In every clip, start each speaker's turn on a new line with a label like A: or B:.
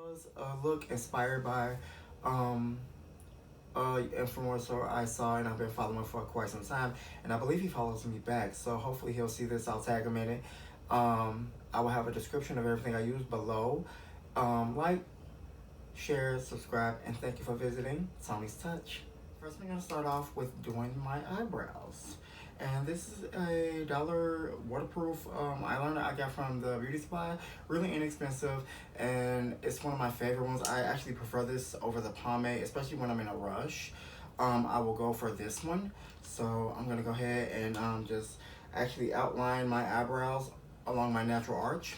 A: Was a look inspired by um influencer I saw and I've been following for quite some time, and I believe he follows me back. So hopefully he'll see this. I'll tag him in it. I will have a description of everything I use below. Like, share, subscribe, and thank you for visiting Tony's Touch. First, I'm gonna start off with doing my eyebrows. And this is a dollar waterproof eyeliner I got from the beauty supply. Really inexpensive, and it's one of my favorite ones. I actually prefer this over the pomade, especially when I'm in a rush. I will go for this one. So I'm gonna go ahead and just actually outline my eyebrows along my natural arch.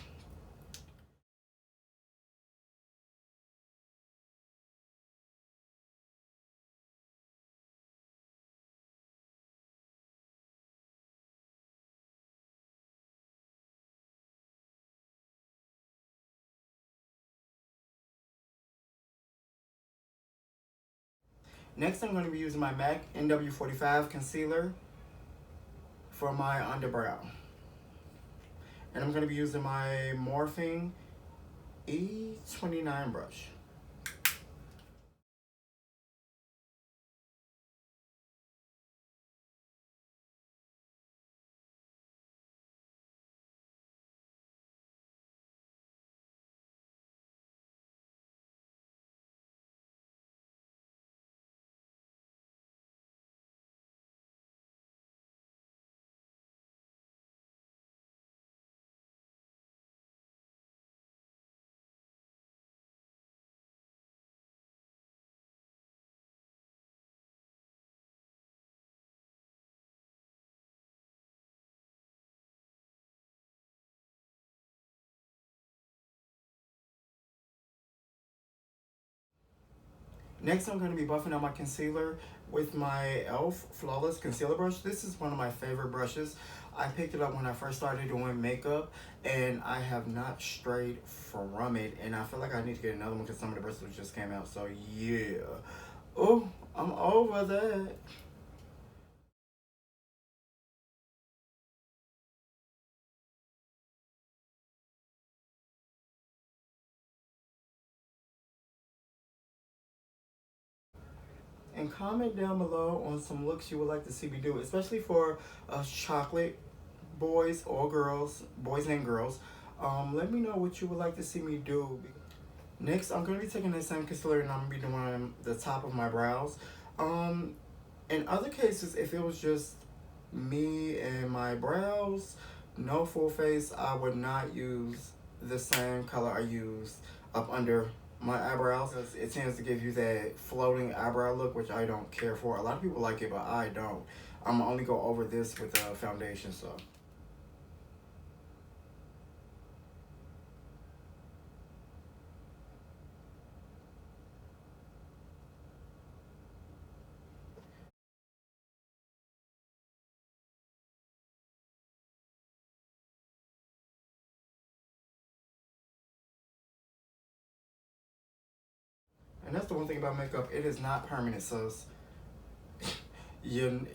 A: Next, I'm going to be using my MAC NW45 concealer for my underbrow. And I'm going to be using my Morphe E29 brush. Next, I'm going to be buffing out my concealer with my e.l.f. Flawless Concealer Brush. This is one of my favorite brushes. I picked it up when I first started doing makeup, and I have not strayed from it. And I feel like I need to get another one because some of the brushes just came out. So yeah. Oh, I'm over that. And comment down below on some looks you would like to see me do, especially for us chocolate boys or girls, boys and girls. Let me know what you would like to see me do. Next, I'm going to be taking the same concealer and I'm going to be doing the top of my brows. Um, in other cases, if it was just me and my brows, no full face, I would not use the same color I use up under my eyebrows. It tends to give you that floating eyebrow look, which I don't care for. A lot of people like it, but I don't. I'm gonna only go over this with a foundation, so. And that's the one thing about makeup, it is not permanent, so you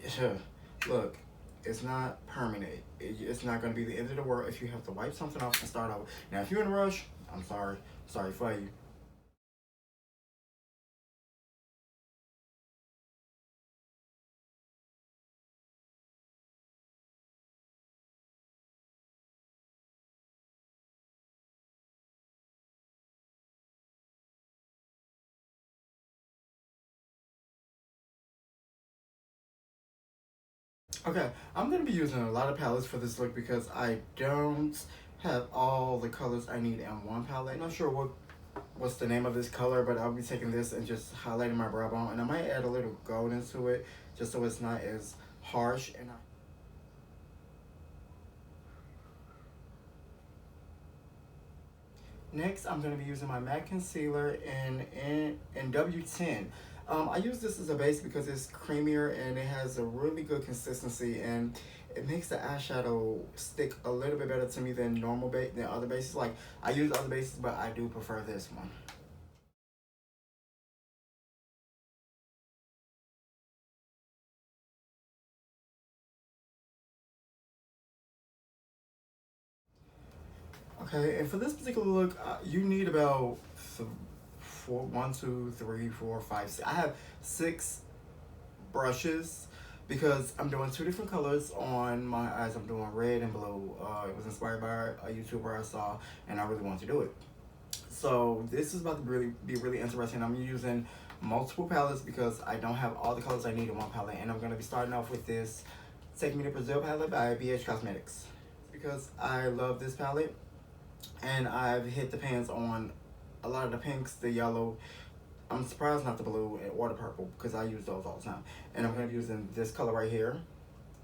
A: look, it's not permanent. It's not going to be the end of the world if you have to wipe something off and start over. Now, if you're in a rush, I'm sorry. Sorry for you. Okay, I'm going to be using a lot of palettes for this look because I don't have all the colors I need in one palette. Not sure what's the name of this color, but I'll be taking this and just highlighting my brow bone. And I might add a little gold into it just so it's not as harsh. And next, I'm going to be using my MAC concealer in W10. I use this as a base because it's creamier and it has a really good consistency, and it makes the eyeshadow stick a little bit better to me than than other bases. Like, I use other bases, but I do prefer this one. Okay, and for this particular look, you need about four, 1, 2, 3, 4, 5, 6. I have 6 brushes because I'm doing 2 different colors on my eyes. I'm doing red and blue. It was inspired by a YouTuber I saw, and I really wanted to do it. So this is about to be really interesting. I'm using multiple palettes because I don't have all the colors I need in one palette, and I'm going to be starting off with this Take Me to Brazil palette by BH Cosmetics because I love this palette, and I've hit the pans on a lot of the pinks, the yellow. I'm surprised not the blue or the purple because I use those all the time. And I'm going to be using this color right here,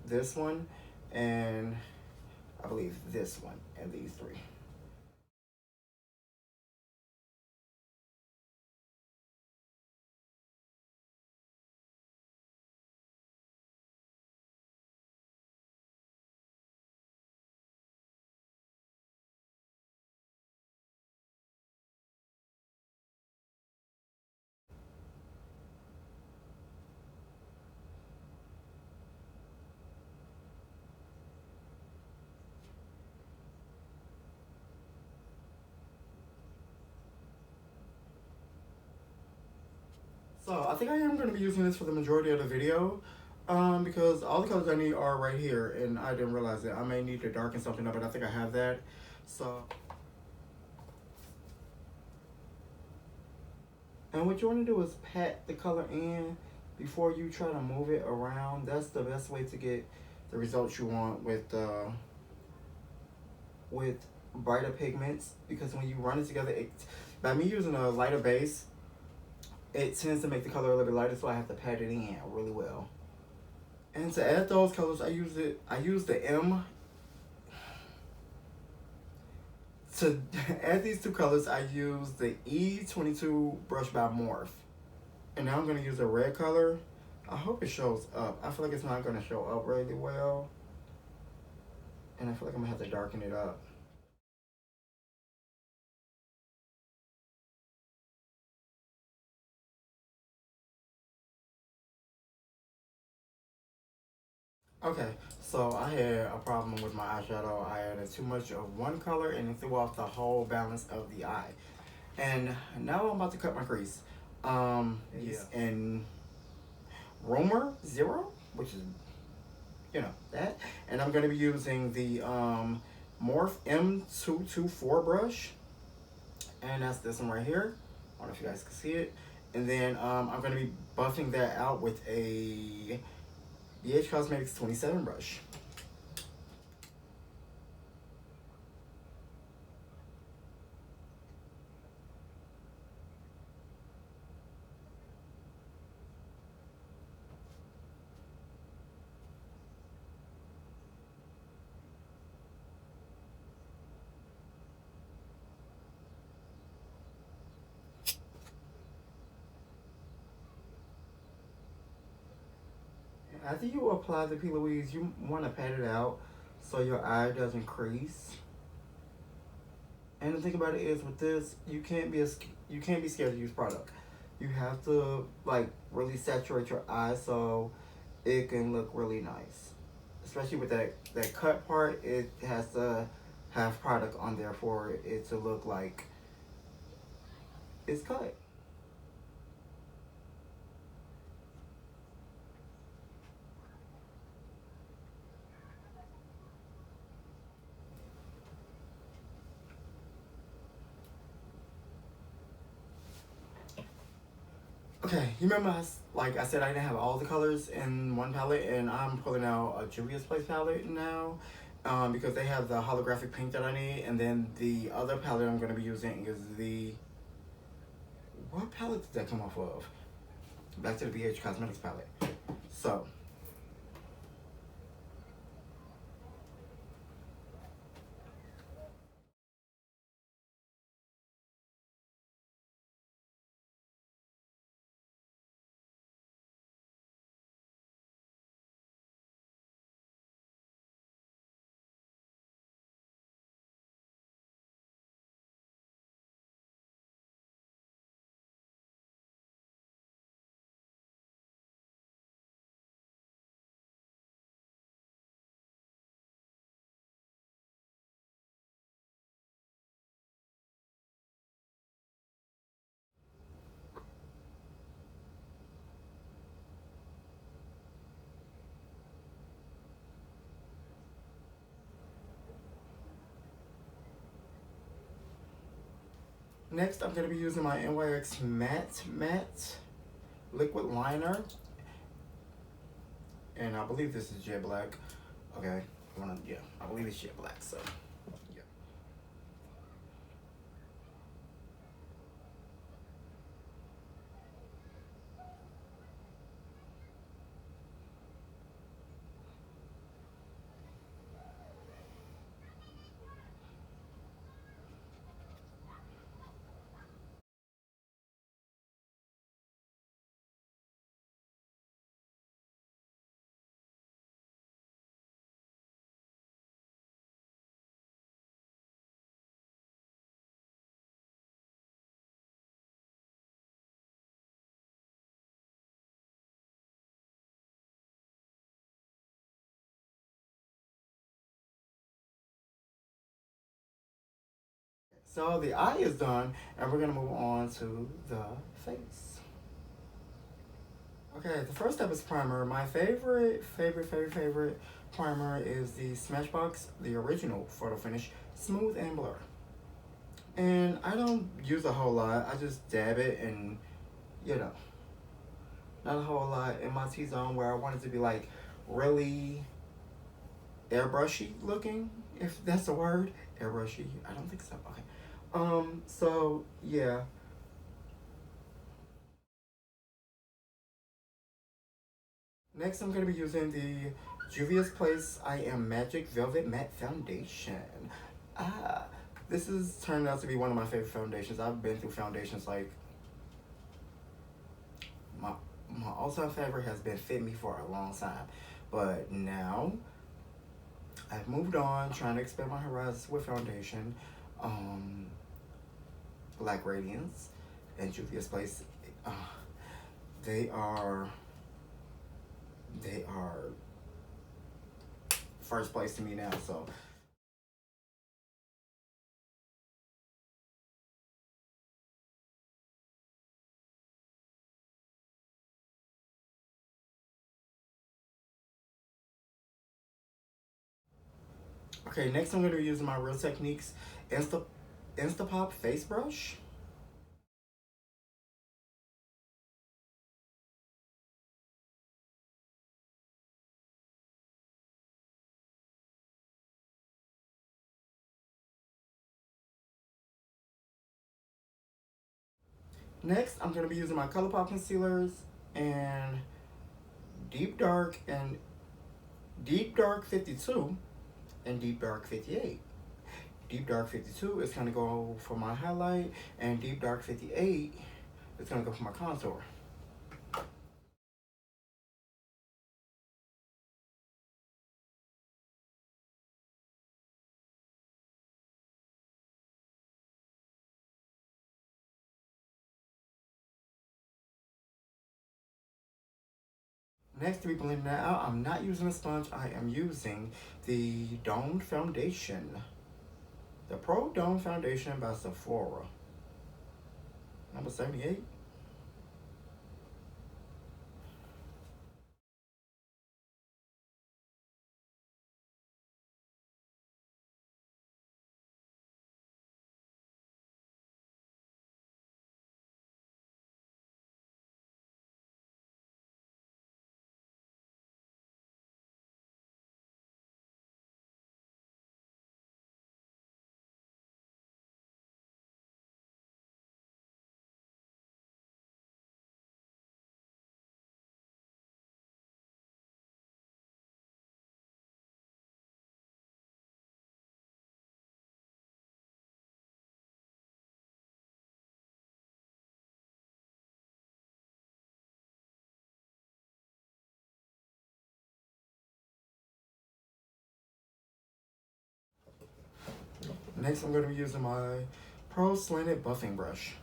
A: this one, and I believe this one, and these 3. So I think I am going to be using this for the majority of the video because all the colors I need are right here, and I didn't realize that. I may need to darken something up, but I think I have that. So, and what you want to do is pat the color in before you try to move it around. That's the best way to get the results you want with brighter pigments, because when you run it together, by me using a lighter base, it tends to make the color a little bit lighter, so I have to pat it in really well. And to add those colors, I use the M. To add these 2 colors, I use the E22 brush by Morphe. And now I'm going to use a red color. I hope it shows up. I feel like it's not going to show up really well. And I feel like I'm going to have to darken it up. Okay, so I had a problem with my eyeshadow. I added too much of one color and it threw off the whole balance of the eye. And now I'm about to cut my crease. Yeah. In Romer Zero, which is, that. And I'm going to be using the Morphe M224 brush. And that's this one right here. I don't know if you guys can see it. And then I'm going to be buffing that out with a BH Cosmetics 27 brush. After you apply the P. Louise, you want to pat it out so your eye doesn't crease. And the thing about it is, with this, you can't be scared to use product. You have to like really saturate your eye so it can look really nice. Especially with that cut part, it has to have product on there for it to look like it's cut. Okay, you remember like I said, I didn't have all the colors in one palette, and I'm pulling out a Juvia's Place palette now because they have the holographic pink that I need, and then the other palette I'm going to be using is the, what palette did that come off of? Back to the BH Cosmetics palette. So, Next, I'm going to be using my NYX Matte Liquid Liner. And I believe this is jet black. Okay, yeah, I believe it's jet black, so yeah. So the eye is done, and we're gonna move on to the face. Okay, the first step is primer. My favorite primer is the Smashbox, the original photo finish, smooth and blur. And I don't use a whole lot. I just dab it, and you know, not a whole lot in my T-zone where I want it to be like really airbrushy looking, if that's a word. Airbrushy. I don't think so. Okay. So yeah. Next, I'm going to be using the Juvia's Place I Am Magic Velvet Matte Foundation. Ah, this has turned out to be one of my favorite foundations. I've been through foundations like my my all-time favorite has been Fit Me for a long time, but now I've moved on, trying to expand my horizons with foundation. Um, Black Radiance and Juvia's Place. Uh, they are they are first place to me now. So okay, next I'm going to be using my Real Techniques Instapop face brush. Next, I'm going to be using my ColourPop concealers and Deep Dark and Deep Dark 52 and Deep Dark 58. Deep Dark 52 is going to go for my highlight, and Deep Dark 58 is going to go for my contour. Next, to be blending that out, I'm not using a sponge. I am using the Dome Foundation. The Pro Dome Foundation by Sephora. Number 78. Next, I'm going to be using my Pro Slanted Buffing Brush.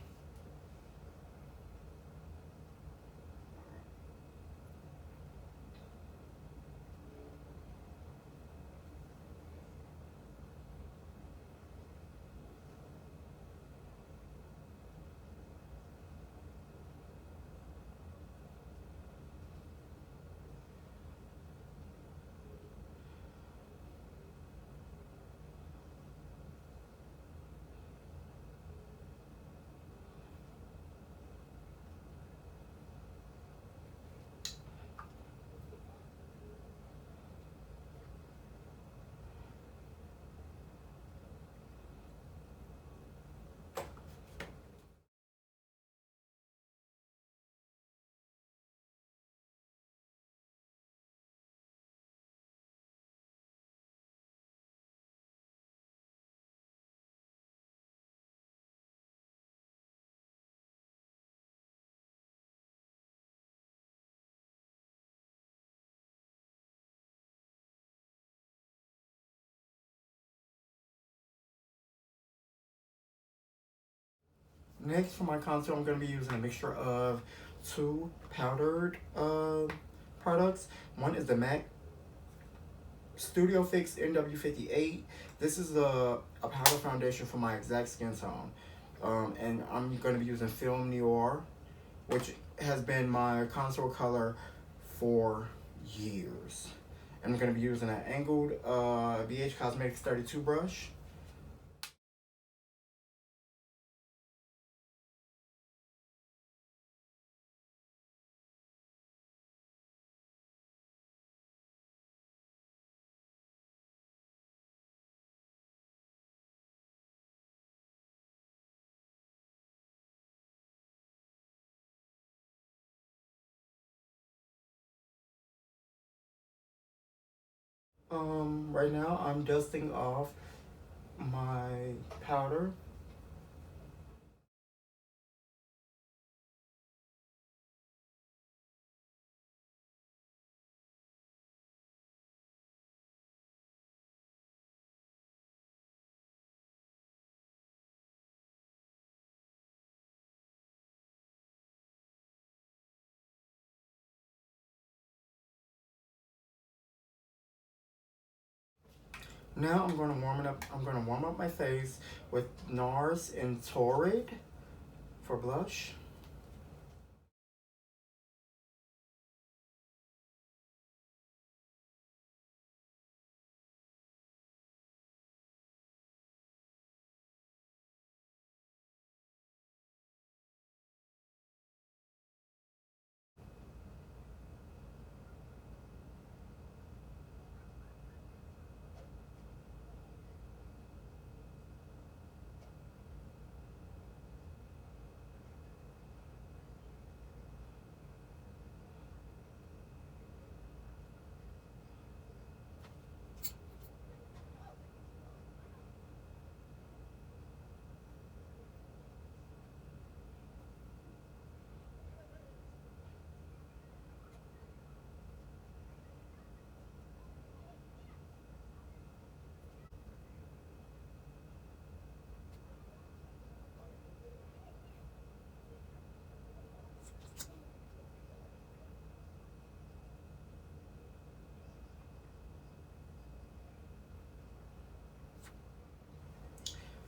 A: Next for my contour, I'm going to be using a mixture of two powdered products. One is the MAC Studio Fix NW58. This is a powder foundation for my exact skin tone. And I'm going to be using Film Nior, which has been my contour color for years. And I'm going to be using an angled BH Cosmetics 32 brush. Right now I'm dusting off my powder. Now I'm going to warm it up. I'm going to warm up my face with Nars and Torrid for blush.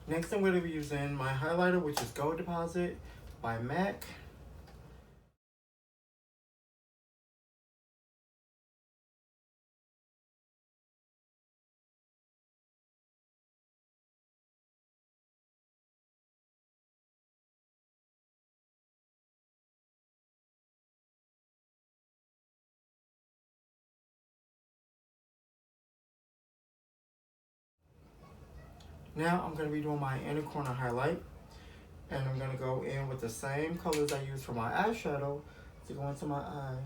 A: Next I'm going to be using my highlighter, which is Gold Deposit by MAC. Now I'm going to be doing my inner corner highlight. And I'm going to go in with the same colors I used for my eyeshadow to go into my eye.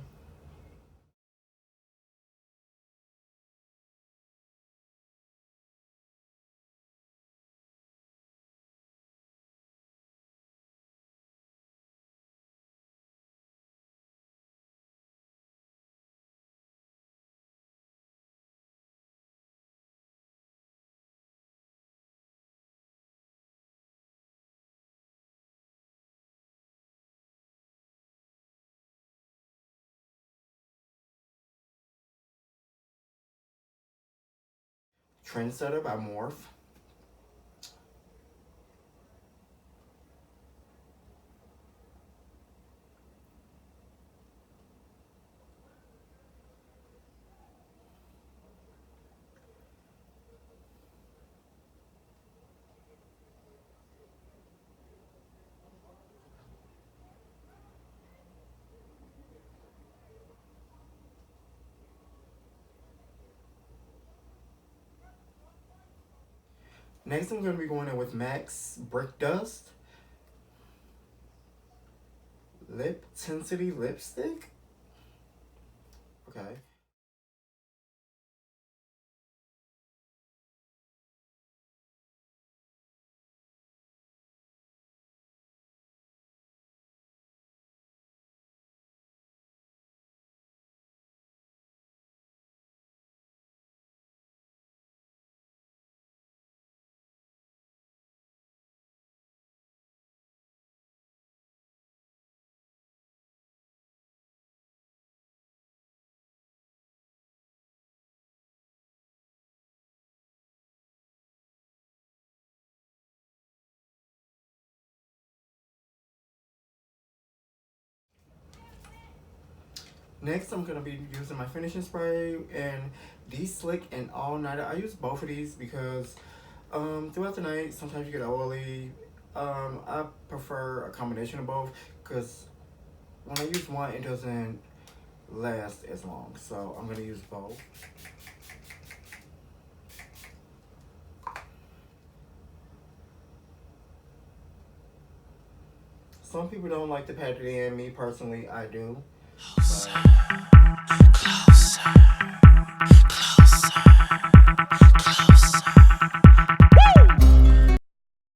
A: Trendsetter by Morphe. Next I'm going to be going in with MAC's Brick Dust Lip Tensity Lipstick. Okay. Next, I'm going to be using my finishing spray and the Slick and All Nighter. I use both of these because throughout the night, sometimes you get oily. I prefer a combination of both because when I use one, it doesn't last as long. So I'm going to use both. Some people don't like to pat it in. Me personally, I do. But